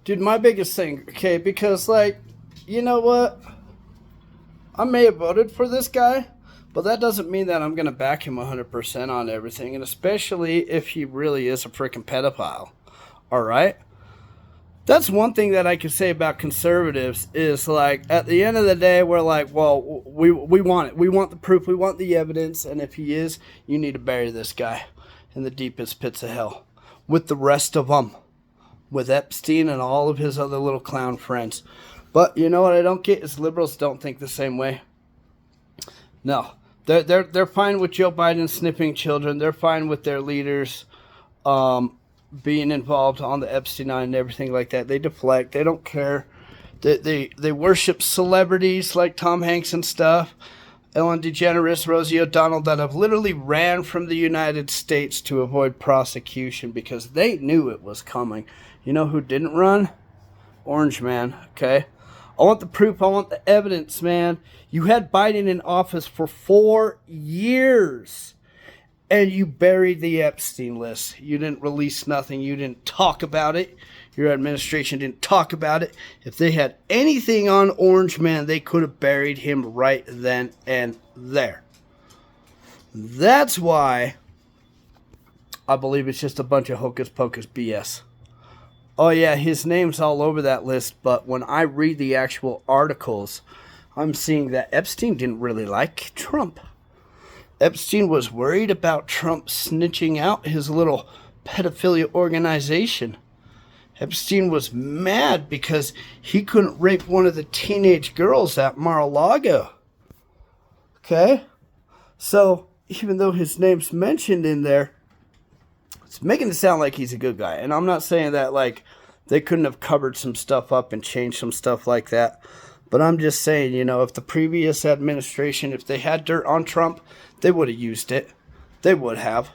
Dude, my biggest thing, okay, because, like, you know what? I may have voted for this guy, but that doesn't mean that I'm going to back him 100% on everything, and especially if he really is a freaking pedophile. All right? That's one thing that I can say about conservatives is, like, at the end of the day, we're like, well, we want it. We want the proof. We want the evidence, and if he is, you need to bury this guy in the deepest pits of hell with the rest of them, with Epstein and all of his other little clown friends. But you know what I don't get is liberals don't think the same way. No, they're fine with Joe Biden snipping children. They're fine with their leaders being involved on the Epstein and everything like that. They deflect. They don't care. They worship celebrities like Tom Hanks and stuff. Ellen DeGeneres, Rosie O'Donnell, that have literally ran from the United States to avoid prosecution because they knew it was coming. You know who didn't run? Orange Man, okay? I want the proof. I want the evidence, man. You had Biden in office for 4 years, and you buried the Epstein list. You didn't release nothing. You didn't talk about it. Your administration didn't talk about it. If they had anything on Orange Man, they could have buried him right then and there. That's why I believe it's just a bunch of hocus pocus BS. Oh yeah, his name's all over that list, but when I read the actual articles, I'm seeing that Epstein didn't really like Trump. Epstein was worried about Trump snitching out his little pedophilia organization. Epstein was mad because he couldn't rape one of the teenage girls at Mar-a-Lago. Okay? So, even though his name's mentioned in there, it's making it sound like he's a good guy. And I'm not saying that, like, they couldn't have covered some stuff up and changed some stuff like that. But I'm just saying, you know, if the previous administration, if they had dirt on Trump, they would have used it. They would have.